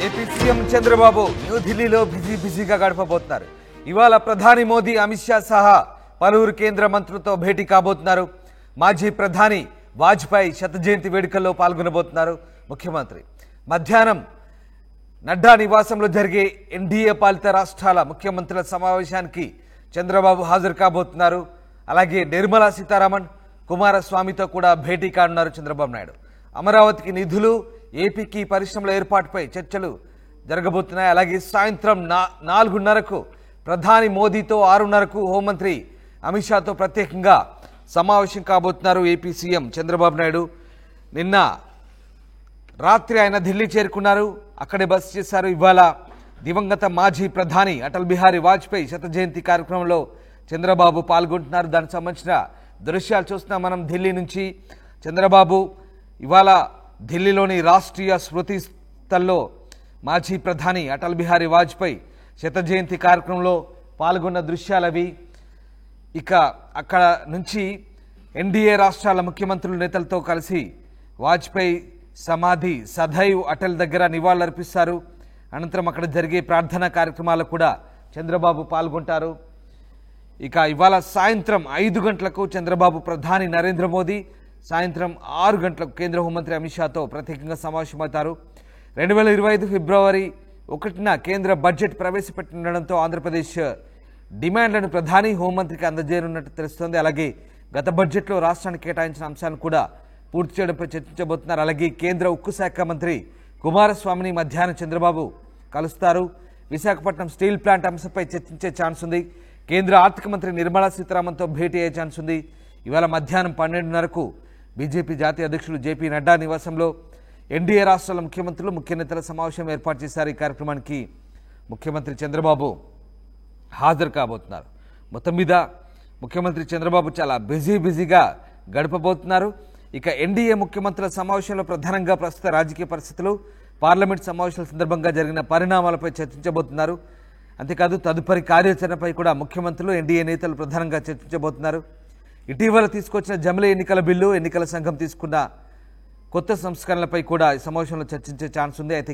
AP CM Chandrababu న్యూఢిల్లీలో బిజీగా గడపబోతున్నారు. ఇవాళ ప్రధాని మోదీ, అమిత్ షా సహా పలువురు కేంద్ర మంత్రులతో భేటీ కాబోతున్నారు. మాజీ ప్రధాని వాజ్పేయి శత జయంతి వేడుకల్లో పాల్గొనబోతున్నారు ముఖ్యమంత్రి. మధ్యాహ్నం నడ్డా నివాసంలో జరిగే ఎన్డీఏ పాలిత రాష్ట్రాల ముఖ్యమంత్రుల సమావేశానికి చంద్రబాబు హాజరు కాబోతున్నారు. అలాగే నిర్మలా సీతారామన్, కుమారస్వామితో కూడా భేటీ కానున్నారు చంద్రబాబు నాయుడు. అమరావతికి నిధులు, ఏపీకి పరిశ్రమల ఏర్పాటుపై చర్చలు జరగబోతున్నాయి. అలాగే సాయంత్రం 4:30కు ప్రధాని మోదీతో, 6:30కు హోంమంత్రి అమిత్ షాతో ప్రత్యేకంగా సమావేశం కాబోతున్నారు ఏపీ సీఎం చంద్రబాబు నాయుడు. నిన్న రాత్రి ఆయన ఢిల్లీ చేరుకున్నారు, అక్కడే బస చేశారు. ఇవాళ దివంగత మాజీ ప్రధాని అటల్ బిహారీ వాజ్పేయి శత జయంతి కార్యక్రమంలో చంద్రబాబు పాల్గొంటున్నారు. దానికి సంబంధించిన దృశ్యాలు చూస్తున్నాం మనం ఢిల్లీ నుంచి. చంద్రబాబు ఇవాళ ఢిల్లీలోని రాష్ట్రీయ స్మృతి స్థల్లో మాజీ ప్రధాని అటల్ బిహారీ వాజ్పేయి శత జయంతి కార్యక్రమంలో పాల్గొన్న దృశ్యాలవి. ఇక అక్కడ నుంచి ఎన్డీఏ రాష్ట్రాల ముఖ్యమంత్రుల నేతలతో కలిసి వాజ్పేయి సమాధి సదైవ్ అటల్ దగ్గర నివాళులర్పిస్తారు. అనంతరం అక్కడ జరిగే ప్రార్థనా కార్యక్రమాలకు కూడా చంద్రబాబు పాల్గొంటారు. ఇక ఇవాళ సాయంత్రం 5 గంటలకు చంద్రబాబు ప్రధాని నరేంద్ర మోదీ, సాయంత్రం 6 గంటలకు కేంద్ర హోంమంత్రి అమిత్ షాతో ప్రత్యేకంగా సమావేశమవుతారు. 2025 ఫిబ్రవరి 1న కేంద్ర బడ్జెట్ ప్రవేశపెట్టనుండడంతో ఆంధ్రప్రదేశ్ డిమాండ్లను ప్రధాని, హోంమంత్రికి అందజేయనున్నట్టు తెలుస్తోంది. అలాగే గత బడ్జెట్లో రాష్ట్రానికి కేటాయించిన అంశాలను కూడా పూర్తి చేయడంపై చర్చించబోతున్నారు. అలాగే కేంద్ర ఉక్కు శాఖ మంత్రి కుమారస్వామిని మధ్యాహ్నం చంద్రబాబు కలుస్తారు. విశాఖపట్నం స్టీల్ ప్లాంట్ అంశంపై చర్చించే ఛాన్స్ ఉంది. కేంద్ర ఆర్థిక మంత్రి నిర్మలా సీతారామన్తో భేటీ అయ్యే ఛాన్స్ ఉంది. ఇవాళ మధ్యాహ్నం 12:30కు బీజేపీ జాతీయ అధ్యక్షులు జేపీ నడ్డా నివాసంలో ఎన్డీఏ రాష్ట్రాల ముఖ్యమంత్రులు, ముఖ్య నేతల సమావేశం ఏర్పాటు చేశారు. ఈ కార్యక్రమానికి ముఖ్యమంత్రి చంద్రబాబు హాజరు కాబోతున్నారు. మొత్తం మీద ముఖ్యమంత్రి చంద్రబాబు చాలా బిజీగా గడపబోతున్నారు. ఇక ఎన్డీఏ ముఖ్యమంత్రుల సమావేశంలో ప్రధానంగా ప్రస్తుత రాజకీయ పరిస్థితులు, పార్లమెంట్ సమావేశాల సందర్భంగా జరిగిన పరిణామాలపై చర్చించబోతున్నారు. అంతేకాదు తదుపరి కార్యాచరణపై కూడా ముఖ్యమంత్రులు, ఎన్డీఏ నేతలు ప్రధానంగా చర్చించబోతున్నారు. ఇటీవల తీసుకొచ్చిన జమిలీ ఎన్నికల బిల్లు, ఎన్నికల సంఘం తీసుకున్న కొత్త సంస్కరణలపై కూడా ఈ సమావేశంలో చర్చించే ఛాన్స్ ఉంది. అయితే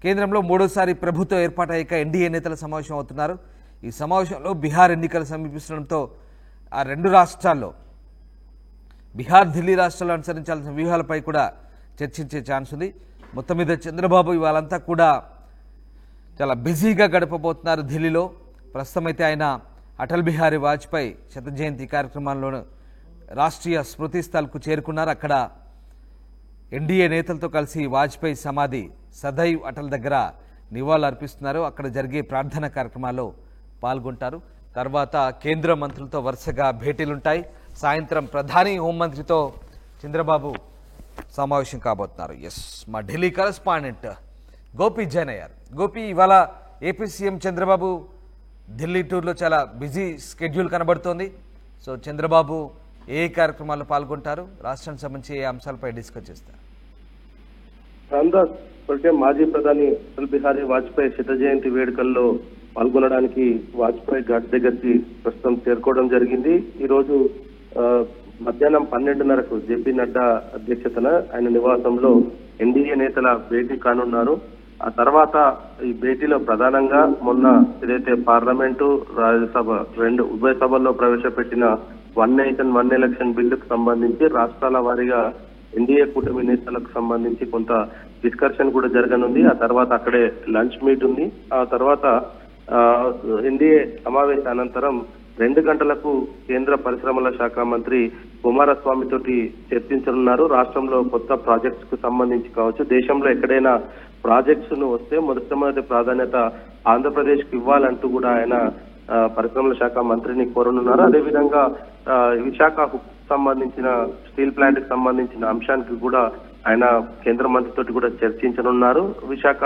కేంద్రంలో మూడోసారి ప్రభుత్వం ఏర్పాటయ్యాక ఎన్డీఏ నేతల సమావేశం అవుతున్నారు. ఈ సమావేశంలో బీహార్ ఎన్నికలు సమీపిస్తుండడంతో ఆ రెండు రాష్ట్రాల్లో, బీహార్, ఢిల్లీ రాష్ట్రాల్లో అనుసరించాల్సిన వ్యూహాలపై కూడా చర్చించే ఛాన్స్ ఉంది. మొత్తం మీద చంద్రబాబు ఇవాళంతా కూడా చాలా బిజీగా గడపబోతున్నారు ఢిల్లీలో. ప్రస్తుతం అయితే ఆయన అటల్ బిహారీ వాజ్పేయి శత జయంతి కార్యక్రమంలోనూ రాష్ట్రీయ స్మృతి స్థల్కు చేరుకున్నారు. అక్కడ ఎన్డీఏ నేతలతో కలిసి వాజ్పేయి సమాధి సదైవ్ అటల్ దగ్గర నివాళులు అర్పిస్తున్నారు. అక్కడ జరిగే ప్రార్థనా కార్యక్రమాల్లో పాల్గొంటారు. తర్వాత కేంద్ర మంత్రులతో వరుసగా భేటీలుంటాయి. సాయంత్రం ప్రధాని, హోంమంత్రితో చంద్రబాబు సమావేశం కాబోతున్నారు. మా ఢిల్లీ కరెస్పాండెంట్ గోపి జైన్ అయ్యారు. గోపి, ఇవాళ ఏపీ సీఎం చంద్రబాబు ఢిల్లీ టూర్లో చాలా బిజీ స్కెడ్యూల్ కనబడుతోంది. సో చంద్రబాబు ఏ కార్యక్రమాల్లో పాల్గొంటారు, రాష్ట్రానికి సంబంధించి ఏ అంశాలపై డిస్కస్ చేస్తారు? రామ్దాస్, ఇప్పటికే మాజీ ప్రధాని అటల్ బిహారీ వాజ్పేయి శత జయంతి వేడుకల్లో పాల్గొనడానికి వాజ్పేయి ఘాట్ దగ్గరికి ప్రస్తుతం చేరుకోవడం జరిగింది. ఈ రోజు మధ్యాహ్నం 12:30కు జేపీ నడ్డా అధ్యక్షతన ఆయన నివాసంలో ఎన్డీఏ నేతల భేటీ కానున్నారు. ఆ తర్వాత ఈ భేటీలో ప్రధానంగా మొన్న ఏదైతే పార్లమెంటు, రాజ్యసభ రెండు ఉభయ సభల్లో ప్రవేశపెట్టిన 1 నేషన్ 1 ఎలక్షన్ బిల్లుకు సంబంధించి రాష్ట్రాల వారీగా ఎన్డీఏ కూటమి నేతలకు సంబంధించి కొంత డిస్కషన్ కూడా జరగనుంది. ఆ తర్వాత అక్కడే లంచ్ మీట్ ఉంది. ఆ తర్వాత ఎన్డీఏ సమావేశ అనంతరం 2 గంటలకు కేంద్ర పరిశ్రమల శాఖ మంత్రి కుమారస్వామి తోటి చర్చించనున్నారు. రాష్ట్రంలో కొత్త ప్రాజెక్ట్స్ కు సంబంధించి కావచ్చు, దేశంలో ఎక్కడైనా ప్రాజెక్ట్స్ ను వస్తే మొదటి ప్రాధాన్యత ఆంధ్రప్రదేశ్ కు ఇవ్వాలంటూ కూడా ఆయన పరిశ్రమల శాఖ మంత్రిని కోరనున్నారు. అదేవిధంగా విశాఖ సంబంధించిన స్టీల్ ప్లాంట్ కి సంబంధించిన అంశానికి కూడా ఆయన కేంద్ర మంత్రితోటి కూడా చర్చించనున్నారు. విశాఖ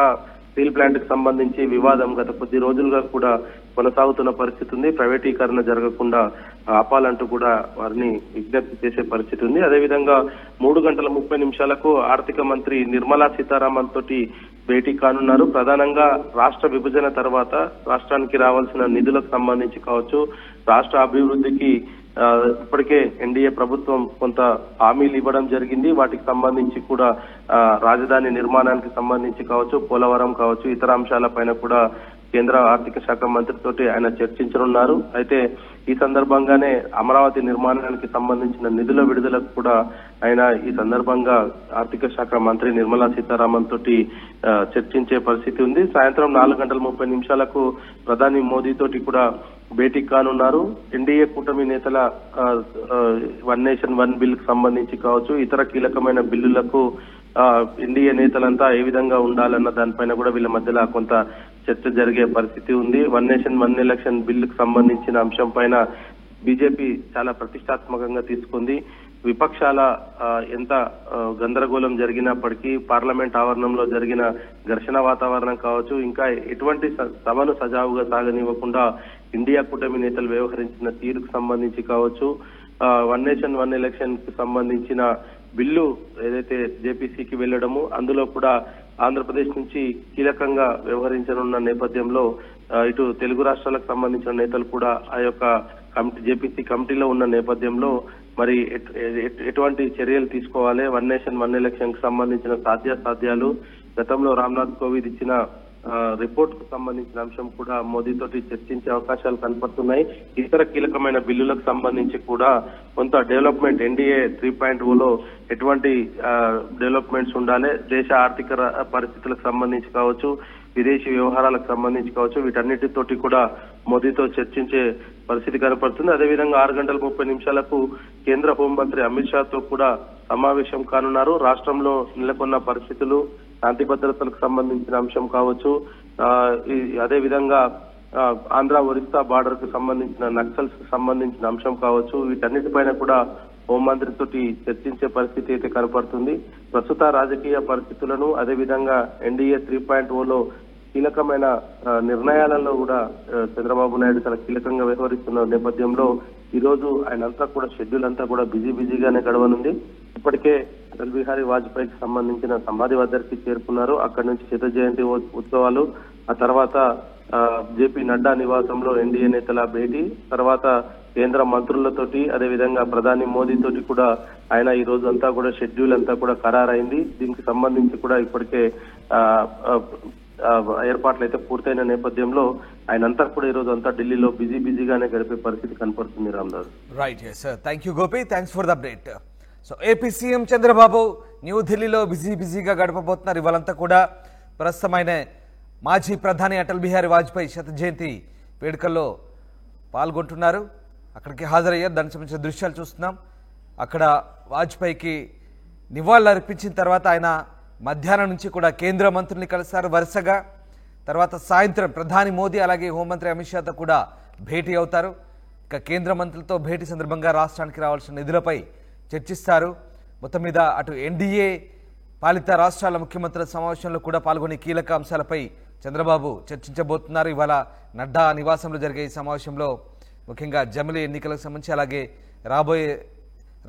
స్టీల్ ప్లాంట్ కి సంబంధించి వివాదం గత కొద్ది రోజులుగా కూడా కొనసాగుతున్న పరిస్థితి ఉంది. ప్రైవేటీకరణ జరగకుండా ఆపాలంటూ కూడా వారిని విజ్ఞప్తి చేసే పరిస్థితి ఉంది. అదేవిధంగా 3:30 ఆర్థిక మంత్రి నిర్మలా సీతారామన్ తోటి భేటీ కానున్నారు. ప్రధానంగా రాష్ట్ర విభజన తర్వాత రాష్ట్రానికి రావాల్సిన నిధులకు సంబంధించి కావచ్చు, రాష్ట్ర అభివృద్ధికి ఇప్పటికే ఎన్డీఏ ప్రభుత్వం కొంత హామీలు ఇవ్వడం జరిగింది. వాటికి సంబంధించి కూడా రాజధాని నిర్మాణానికి సంబంధించి కావచ్చు, పోలవరం కావచ్చు, ఇతర అంశాలపైన కూడా కేంద్ర ఆర్థిక శాఖ మంత్రితోటి ఆయన చర్చించనున్నారు. అయితే ఈ సందర్భంగానే అమరావతి నిర్మాణానికి సంబంధించిన నిధుల విడుదలకు కూడా ఆయన ఈ సందర్భంగా ఆర్థిక శాఖ మంత్రి నిర్మలా సీతారామన్ తోటి చర్చించే పరిస్థితి ఉంది. సాయంత్రం 4:30 ప్రధాని మోదీ తోటి కూడా భేటీ కానున్నారు. ఎన్డీఏ కూటమి నేతల వన్ నేషన్ వన్ బిల్ కు సంబంధించి కావచ్చు, ఇతర కీలకమైన బిల్లులకు ఎన్డీఏ నేతలంతా ఏ విధంగా ఉండాలన్న దానిపైన కూడా వీళ్ళ మధ్యలో కొంత చర్చ జరిగే పరిస్థితి ఉంది. వన్ నేషన్ వన్ ఎలక్షన్ బిల్లుకు సంబంధించిన అంశం పైన బీజేపీ చాలా ప్రతిష్టాత్మకంగా తీసుకుంది. విపక్షాల ఎంత గందరగోళం జరిగినప్పటికీ పార్లమెంట్ ఆవరణంలో జరిగిన ఘర్షణ వాతావరణం కావచ్చు, ఇంకా ఎటువంటి సభను సజావుగా సాగనివ్వకుండా ఇండియా కూటమి నేతలు వ్యవహరించిన తీరుకు సంబంధించి కావచ్చు, వన్ నేషన్ వన్ ఎలక్షన్ కు సంబంధించిన బిల్లు ఏదైతే జేపీసీకి వెళ్లడము, అందులో కూడా ఆంధ్రప్రదేశ్ నుంచి కీలకంగా వ్యవహరించనున్న నేపథ్యంలో ఇటు తెలుగు రాష్ట్రాలకు సంబంధించిన నేతలు కూడా ఆ యొక్క జేపీసీ కమిటీలో ఉన్న నేపథ్యంలో మరి ఎటువంటి చర్యలు తీసుకోవాలి, వన్ నేషన్ వన్ ఎలక్షన్ కు సంబంధించిన సాధ్యాసాధ్యాలు, గతంలో రామ్నాథ్ కోవింద్ ఇచ్చిన రిపోర్ట్ కు సంబంధించిన అంశం కూడా మోదీతోటి చర్చించే అవకాశాలు కనపడుతున్నాయి. ఇతర కీలకమైన బిల్లులకు సంబంధించి కూడా కొంత డెవలప్మెంట్ ఎన్డీఏ 3.0లో ఎటువంటి డెవలప్మెంట్స్ ఉండాలి, దేశ ఆర్థిక పరిస్థితులకు సంబంధించి కావచ్చు, విదేశీ వ్యవహారాలకు సంబంధించి కావచ్చు, వీటన్నిటితోటి కూడా మోదీతో చర్చించే పరిస్థితి కనపడుతుంది. అదేవిధంగా 6:30 కేంద్ర హోంమంత్రి అమిత్ షాతో కూడా సమావేశం కానున్నారు. రాష్ట్రంలో నెలకొన్న పరిస్థితులు, శాంతి భద్రతలకు సంబంధించిన అంశం కావచ్చు, అదే విధంగా ఆంధ్ర ఒరిస్సా బార్డర్ కు సంబంధించిన నక్సల్స్ కు సంబంధించిన అంశం కావచ్చు, వీటన్నిటిపైన కూడా హోంమంత్రితోటి చర్చించే పరిస్థితి అయితే కనపడుతుంది. ప్రస్తుత రాజకీయ పరిస్థితులను, అదేవిధంగా ఎన్డీఏ 3.0లో కీలకమైన నిర్ణయాలలో కూడా చంద్రబాబు నాయుడు చాలా కీలకంగా వ్యవహరిస్తున్న నేపథ్యంలో ఈ రోజు ఆయన అంతా కూడా షెడ్యూల్ అంతా కూడా బిజీగానే గడవనుంది. ఇప్పటికే అటల్ బిహారీ వాజ్పేయికి సంబంధించిన సమాధి వద్దరికి చేరుకున్నారు. అక్కడి నుంచి శత జయంతి ఉత్సవాలు, ఆ తర్వాత జేపీ నడ్డా నివాసంలో ఎన్డీఏ నేతల భేటీ, తర్వాత కేంద్ర మంత్రులతోటి, అదేవిధంగా ప్రధాని మోదీ తోటి కూడా ఆయన ఈ రోజు అంతా కూడా షెడ్యూల్ అంతా కూడా ఖరారైంది. దీనికి సంబంధించి కూడా ఇప్పటికే ఏర్పాట్లు అయితే పూర్తయిన నేపథ్యంలో ఆయన అంతా కూడా ఈ రోజు అంతా ఢిల్లీలో బిజీగానే గడిపే పరిస్థితి కనపడుతుంది. Ramdas. Right, thank you Gopi, thanks for the update. So AP CM Chandrababu న్యూఢిల్లీలో బిజీగా గడపబోతున్నారు. ఇవాళంతా కూడా ప్రస్తుతమైన మాజీ ప్రధాని అటల్ బిహారీ వాజ్పేయి శత జయంతి వేడుకల్లో పాల్గొంటున్నారు. అక్కడికి హాజరయ్యారు. దానికి సంబంధించిన దృశ్యాలు చూస్తున్నాం. అక్కడ వాజ్పేయికి నివాళులు అర్పించిన తర్వాత ఆయన మధ్యాహ్నం నుంచి కూడా కేంద్ర మంత్రుల్ని కలిశారు వరుసగా. తర్వాత సాయంత్రం ప్రధాని మోదీ అలాగే హోంమంత్రి అమిత్ షాతో కూడా భేటీ అవుతారు. ఇక కేంద్ర మంత్రులతో భేటీ సందర్భంగా రాష్ట్రానికి రావాల్సిన నిధులపై చర్చిస్తారు. మొత్తం మీద అటు ఎన్డీఏ పాలిత రాష్ట్రాల ముఖ్యమంత్రుల సమావేశంలో కూడా పాల్గొని కీలక అంశాలపై చంద్రబాబు చర్చించబోతున్నారు. ఇవాళ నడ్డా నివాసంలో జరిగే ఈ సమావేశంలో ముఖ్యంగా జమిలీ ఎన్నికలకు సంబంధించి, అలాగే రాబోయే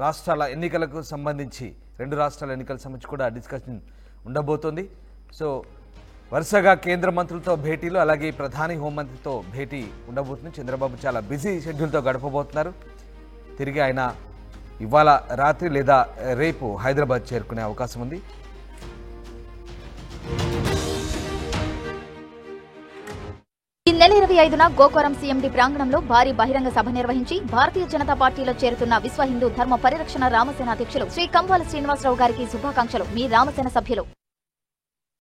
రాష్ట్రాల ఎన్నికలకు సంబంధించి, 2 రాష్ట్రాల ఎన్నికలకు సంబంధించి కూడా డిస్కషన్ ఉండబోతోంది. సో వరుసగా కేంద్ర మంత్రులతో భేటీలు, అలాగే ప్రధాని హోంమంత్రితో భేటీ ఉండబోతుంది. చంద్రబాబు చాలా బిజీ షెడ్యూల్తో గడపబోతున్నారు. తిరిగి ఆయన ఇవాళ రాత్రి లేదా రేపు హైదరాబాద్ చేరుకునే అవకాశం ఉంది. ఈ నెల 25న గోకవరం సీఎండీ ప్రాంగణంలో భారీ బహిరంగ సభ నిర్వహించి భారతీయ జనతా పార్టీలో చేరుతున్న విశ్వ హిందూ ధర్మ పరిరక్షణ రామసేన అధ్యక్షులు శ్రీ కంబాల శ్రీనివాసరావు గారికి శుభాకాంక్షలు. మీ రామసేన సభ్యులు.